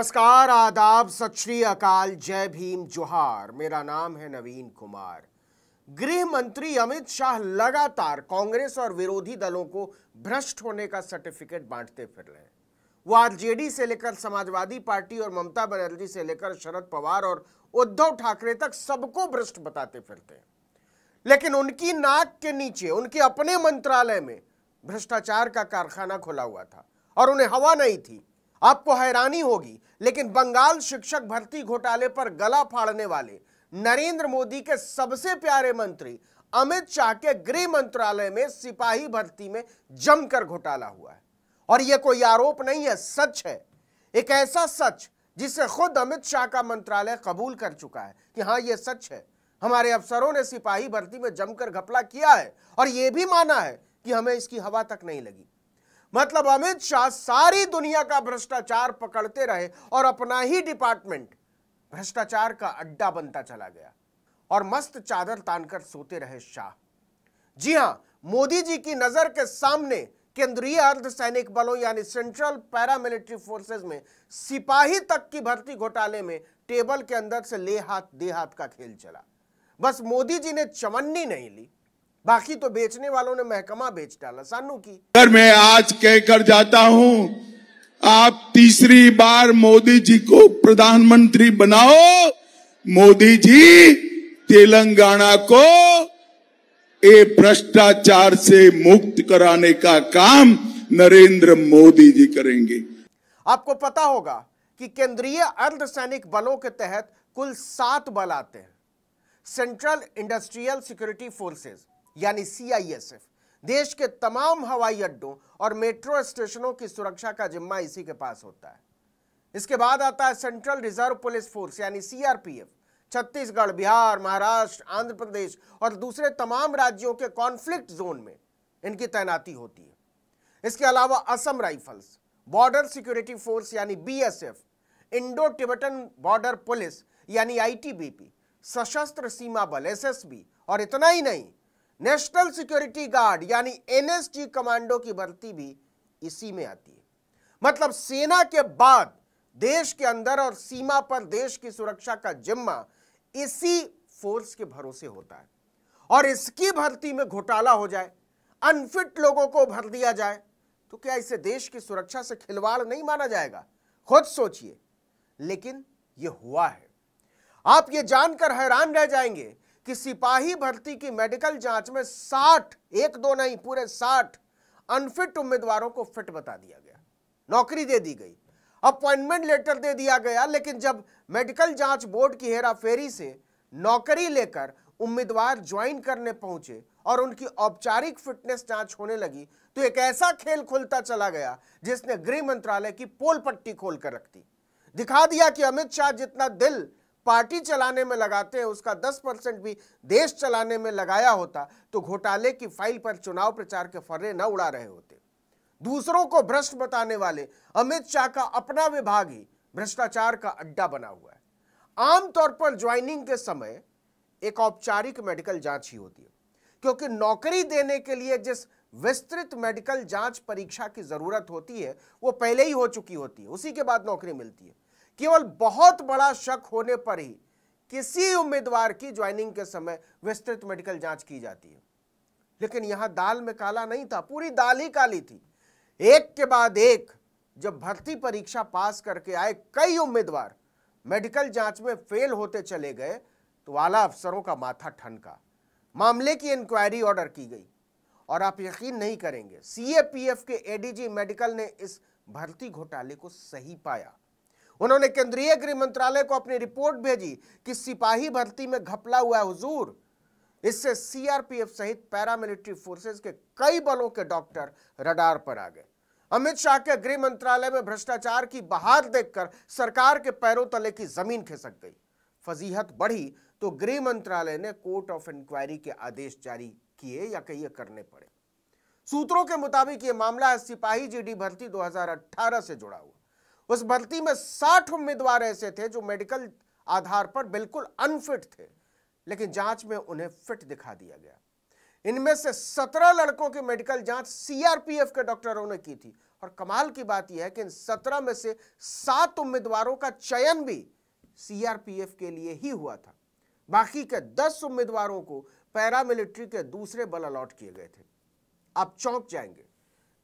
नमस्कार, आदाब, सत श्री अकाल, जय भीम, जोहार। मेरा नाम है नवीन कुमार। गृह मंत्री अमित शाह लगातार कांग्रेस और विरोधी दलों को भ्रष्ट होने का सर्टिफिकेट बांटते फिर रहे हैं। वो आरजेडी से लेकर समाजवादी पार्टी और ममता बनर्जी से लेकर शरद पवार और उद्धव ठाकरे तक सबको भ्रष्ट बताते फिरते हैं। लेकिन उनकी नाक के नीचे उनके अपने मंत्रालय में भ्रष्टाचार का कारखाना खुला हुआ था और उन्हें हवा नहीं थी। आपको हैरानी होगी, लेकिन बंगाल शिक्षक भर्ती घोटाले पर गला फाड़ने वाले नरेंद्र मोदी के सबसे प्यारे मंत्री अमित शाह के गृह मंत्रालय में सिपाही भर्ती में जमकर घोटाला हुआ है। और यह कोई आरोप नहीं है, सच है। एक ऐसा सच जिसे खुद अमित शाह का मंत्रालय कबूल कर चुका है कि हां, यह सच है। हमारे अफसरों ने सिपाही भर्ती में जमकर घपला किया है और यह भी माना है कि हमें इसकी हवा तक नहीं लगी। मतलब अमित शाह सारी दुनिया का भ्रष्टाचार पकड़ते रहे और अपना ही डिपार्टमेंट भ्रष्टाचार का अड्डा बनता चला गया और मस्त चादर तानकर सोते रहे शाह। जी हां, मोदी जी की नजर के सामने केंद्रीय अर्धसैनिक बलों यानी सेंट्रल पैरामिलिट्री फोर्सेस में सिपाही तक की भर्ती घोटाले में टेबल के अंदर से ले हाथ दे हाथ का खेल चला। बस मोदी जी ने चवन्नी नहीं ली, बाकी तो बेचने वालों ने महकमा बेच डाला। सानू की अगर मैं आज कहकर जाता हूं, आप तीसरी बार मोदी जी को प्रधानमंत्री बनाओ, मोदी जी तेलंगाना को ये भ्रष्टाचार से मुक्त कराने का काम नरेंद्र मोदी जी करेंगे। आपको पता होगा कि केंद्रीय अर्धसैनिक बलों के तहत कुल 7 बल आते हैं। सेंट्रल इंडस्ट्रियल सिक्योरिटी फोर्सेस यानी सीआईएसएफ देश के तमाम हवाई अड्डों और मेट्रो स्टेशनों की सुरक्षा का जिम्मा इसी के पास होता है। इसके बाद आता है सेंट्रल रिजर्व पुलिस फोर्स यानी सीआरपीएफ। छत्तीसगढ़, बिहार, महाराष्ट्र, आंध्र प्रदेश और दूसरे तमाम राज्यों के कॉन्फ्लिक्ट जोन में इनकी तैनाती होती है। इसके अलावा Assam rifles, border security force यानी BSF, Indo Tibetan border police यानी आईटीबीपी, सशस्त्र सीमा बल एसएसबी, और इतना ही नहीं, नेशनल सिक्योरिटी गार्ड यानी एनएसजी कमांडो की भर्ती भी इसी में आती है। मतलब सेना के बाद देश के अंदर और सीमा पर देश की सुरक्षा का जिम्मा इसी फोर्स के भरोसे होता है। और इसकी भर्ती में घोटाला हो जाए, अनफिट लोगों को भर दिया जाए, तो क्या इसे देश की सुरक्षा से खिलवाड़ नहीं माना जाएगा? खुद सोचिए। लेकिन यह हुआ है। आप ये जानकर हैरान रह जाएंगे कि सिपाही भर्ती की मेडिकल जांच में 60, एक दो नहीं पूरे 60 अनफिट उम्मीदवारों को फिट बता दिया गया, नौकरी दे दी गई, अपॉइंटमेंट लेटर दे दिया गया। लेकिन जब मेडिकल जांच बोर्ड की हेराफेरी से नौकरी लेकर उम्मीदवार ज्वाइन करने पहुंचे और उनकी औपचारिक फिटनेस जांच होने लगी, तो एक ऐसा खेल खुलता चला गया जिसने गृह मंत्रालय की पोल पट्टी खोल कर रख दी। दिखा दिया कि अमित शाह जितना दिल पार्टी चलाने में लगाते हैं, उसका 10% भी देश चलाने में लगाया होता तो घोटाले की फाइल पर चुनाव प्रचार के फर्रे न उड़ा रहे होते। दूसरों को भ्रष्ट बताने वाले अमित शाह का अपना विभाग ही भ्रष्टाचार का अड्डा बना हुआ है। आमतौर पर ज्वाइनिंग के समय एक औपचारिक मेडिकल जांच ही होती है, क्योंकि नौकरी देने के लिए जिस विस्तृत मेडिकल जांच परीक्षा की जरूरत होती है वो पहले ही हो चुकी होती है, उसी के बाद नौकरी मिलती है। केवल बहुत बड़ा शक होने पर ही किसी उम्मीदवार की ज्वाइनिंग के समय विस्तृत मेडिकल जांच की जाती है। लेकिन यहां दाल में काला नहीं था, पूरी दाल ही काली थी। एक के बाद एक जब भर्ती परीक्षा पास करके आए कई उम्मीदवार मेडिकल जांच में फेल होते चले गए, तो आला अफसरों का माथा ठनका। मामले की इंक्वायरी ऑर्डर की गई और आप यकीन नहीं करेंगे, सीएपीएफ के एडीजी मेडिकल ने इस भर्ती घोटाले को सही पाया। उन्होंने केंद्रीय गृह मंत्रालय को अपनी रिपोर्ट भेजी कि सिपाही भर्ती में घपला हुआ है हुजूर। इससे सीआरपीएफ सहित पैरामिलिट्री फोर्सेस के कई बलों के डॉक्टर रडार पर आ गए। अमित शाह के गृह मंत्रालय में भ्रष्टाचार की बहार देखकर सरकार के पैरों तले की जमीन खिसक गई। फजीहत बढ़ी तो गृह मंत्रालय ने कोर्ट ऑफ इंक्वायरी के आदेश जारी किए या कहिए करने पड़े। सूत्रों के मुताबिक यह मामला है सिपाही जीडी भर्ती 2018 से जुड़ा हुआ। उस भर्ती में 60 उम्मीदवार ऐसे थे जो मेडिकल आधार पर बिल्कुल अनफिट थे, लेकिन जांच में उन्हें फिट दिखा दिया गया। इनमें से 17 लड़कों की मेडिकल जांच सीआरपीएफ के डॉक्टरों ने की थी और कमाल की बात यह है कि इन 17 में से 7 उम्मीदवारों का चयन भी सीआरपीएफ के लिए ही हुआ था। बाकी के 10 उम्मीदवारों को पैरामिलिट्री के दूसरे बल अलॉट किए गए थे। आप चौंक जाएंगे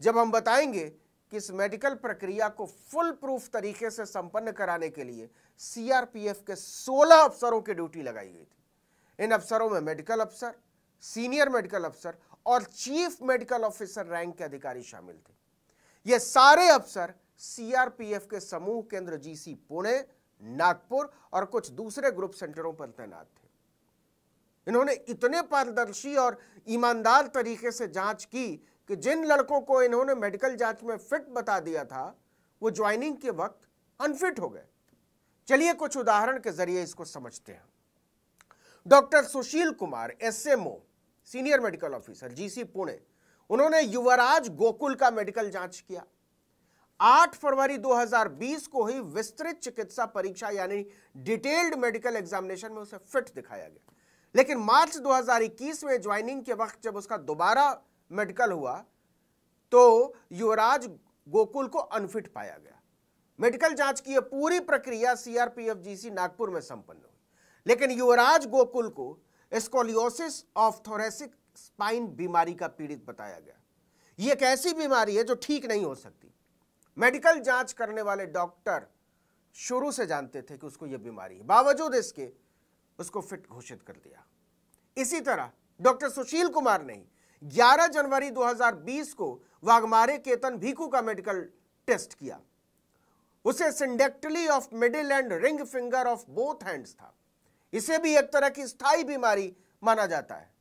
जब हम बताएंगे कि इस मेडिकल प्रक्रिया को फुल प्रूफ तरीके से संपन्न कराने के लिए सीआरपीएफ के 16 अफसरों की ड्यूटी लगाई गई थी। इन अफसरों में मेडिकल अफसर, सीनियर मेडिकल अफसर और चीफ मेडिकल ऑफिसर रैंक के अधिकारी शामिल थे। ये सारे अफसर सीआरपीएफ के समूह केंद्र जीसी पुणे, नागपुर और कुछ दूसरे ग्रुप सेंटरों पर तैनात थे। इन्होंने इतने पारदर्शी और ईमानदार तरीके से जांच की कि जिन लड़कों को इन्होंने मेडिकल जांच में फिट बता दिया था वो ज्वाइनिंग के वक्त अनफिट हो गए। चलिए कुछ उदाहरण के जरिए इसको समझते हैं। Doctor Sushil Kumar, SMO, senior medical officer, GC Pune, उन्होंने युवराज गोकुल का मेडिकल जांच किया। 8 फरवरी 2020 को ही विस्तृत चिकित्सा परीक्षा यानी डिटेल्ड मेडिकल एग्जामिनेशन में उसे फिट दिखाया गया, लेकिन मार्च 2021 में ज्वाइनिंग के वक्त जब उसका दोबारा मेडिकल हुआ तो युवराज गोकुल को अनफिट पाया गया। मेडिकल जांच की यह पूरी प्रक्रिया सीआरपीएफ जीसी नागपुर में संपन्न हुई, लेकिन युवराज गोकुल को स्कोलियोसिस ऑफ थोरेसिक स्पाइन बीमारी का पीड़ित बताया गया। यह एक ऐसी बीमारी है जो ठीक नहीं हो सकती। मेडिकल जांच करने वाले डॉक्टर शुरू से जानते थे कि उसको यह बीमारी है, बावजूद इसके उसको फिट घोषित कर दिया। इसी तरह डॉक्टर सुशील कुमार ने 11 जनवरी 2020 को वाघमारे केतन भीखू का मेडिकल टेस्ट किया। उसे syndactyly of middle and ring finger of both hands था। इसे भी एक तरह की स्थायी बीमारी माना जाता है।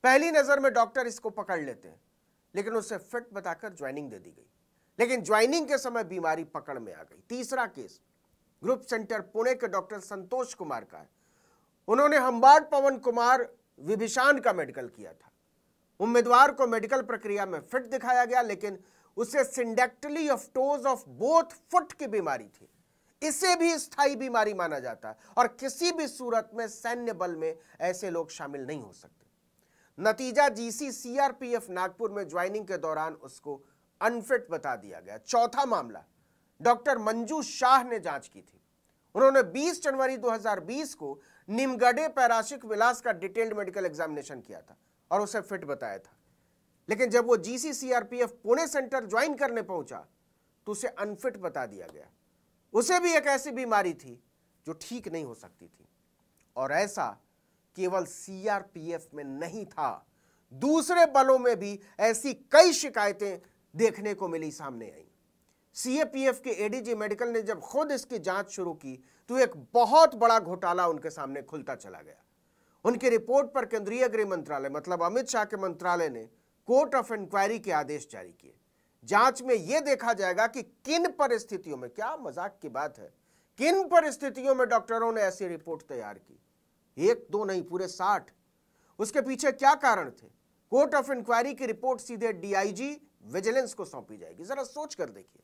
पहली नजर में डॉक्टर इसको पकड़ लेते हैं, लेकिन उसे फिट बताकर ज्वाइनिंग दे दी गई, लेकिन ज्वाइनिंग के समय बीमारी पकड़ में आ गई। तीसरा केस ग्रुप सेंटर पुणे के डॉक्टर संतोष कुमार का है। उन्होंने हम्बार्ड पवन कुमार विभिशान का मेडिकल किया था। उम्मीदवार को मेडिकल प्रक्रिया में फिट दिखाया गया, लेकिन उसे syndactyly of toes of both foot की बीमारी थी। इसे भी स्थायी बीमारी माना जाता है और किसी भी सूरत में सैन्य बल में ऐसे लोग शामिल नहीं हो सकते। नतीजा जीसी सीआरपीएफ नागपुर में ज्वाइनिंग के दौरान उसको अनफिट बता दिया गया। चौथा मामला डॉक्टर मंजू शाह ने जांच की थी। उन्होंने 20 जनवरी 2020 को निमगढ़े पैरासिक विलास का डिटेल्ड मेडिकल एग्जामिनेशन किया था और उसे फिट बताया था, लेकिन जब वो GC CRPF Pune centre join करने पहुंचा तो उसे अनफिट बता दिया गया। उसे भी एक ऐसी बीमारी थी जो ठीक नहीं हो सकती थी, और ऐसा केवल सीआरपीएफ में नहीं था, दूसरे बलों में भी ऐसी कई शिकायतें देखने को मिली, सामने आई। सीएपीएफ के एडीजी मेडिकल ने जब खुद इसकी जांच शुरू की तो एक बहुत बड़ा घोटाला उनके सामने खुलता चला गया। उनकी रिपोर्ट पर केंद्रीय गृह मंत्रालय मतलब अमित शाह के मंत्रालय ने कोर्ट ऑफ इंक्वायरी के आदेश जारी किए। जांच में यह देखा जाएगा कि किन परिस्थितियों में, क्या मजाक की बात है, किन परिस्थितियों में डॉक्टरों ने ऐसी रिपोर्ट तैयार की। 1 2 नहीं, पूरे 60। उसके पीछे क्या कारण थे। कोर्ट ऑफ इंक्वायरी की रिपोर्ट सीधे डीआईजी विजिलेंस को सौंपी जाएगी। जरा सोच कर देखिए,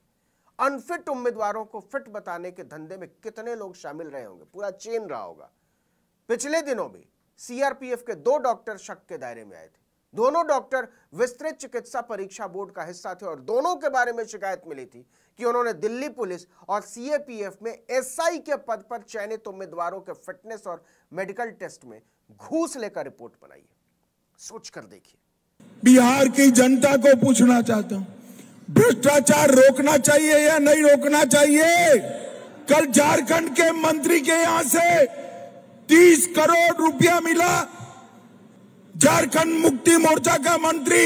अनफिट उम्मीदवारों को फिट बताने के धंधे में कितने लोग शामिल रहे होंगे, पूरा चेन रहा होगा। पिछले दिनों भी सीआरपीएफ के 2 डॉक्टर शक के दायरे में आए थे। दोनों डॉक्टर विस्तृत चिकित्सा परीक्षा बोर्ड का हिस्सा थे और दोनों के बारे में शिकायत मिली थी कि उन्होंने दिल्ली पुलिस और सीएपीएफ में एसआई के पद पर चयनित उम्मीदवारों के फिटनेस और मेडिकल टेस्ट में घूस लेकर रिपोर्ट बनाई है। सोच कर देखिए। बिहार की जनता को पूछना चाहता हूं, भ्रष्टाचार रोकना चाहिए या नहीं रोकना चाहिए? कल झारखंड के मंत्री के यहां से 30 करोड़ रुपया मिला। झारखंड मुक्ति मोर्चा का मंत्री,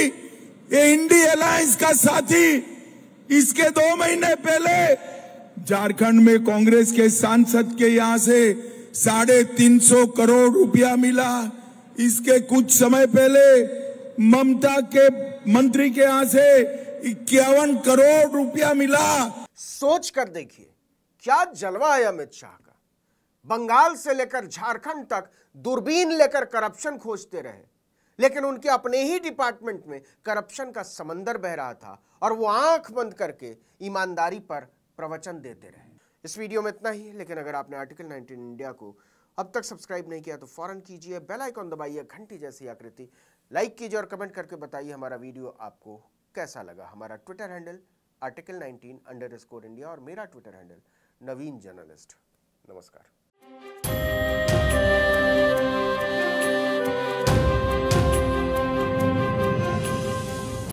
ये इंडी अलायंस का साथी, इसके 2 महीने पहले झारखंड में कांग्रेस के सांसद के यहां से 350 करोड़ रुपया मिला। इसके कुछ समय पहले ममता के मंत्री के यहां से 51 करोड़ रुपया मिला। सोच कर देखिए, क्या जलवा है अमित शाह का। बंगाल से लेकर झारखंड तक दूरबीन लेकर करप्शन खोजते रहे, लेकिन उनके अपने ही डिपार्टमेंट में करप्शन का समंदर बह रहा था और वो आंख बंद करके ईमानदारी पर प्रवचन देते रहे। इस वीडियो में इतना ही, लेकिन अगर आपने आर्टिकल 19 इंडिया को अब तक सब्सक्राइब नहीं किया तो फौरन कीजिए, बेल आइकॉन दबाइए, घंटी जैसी आकृति, लाइक कीजिए और कमेंट करके बताइए हमारा वीडियो आपको कैसा लगा। हमारा ट्विटर हैंडल आर्टिकल 19 _ India और मेरा ट्विटर हैंडल नवीन जर्नलिस्ट। नमस्कार।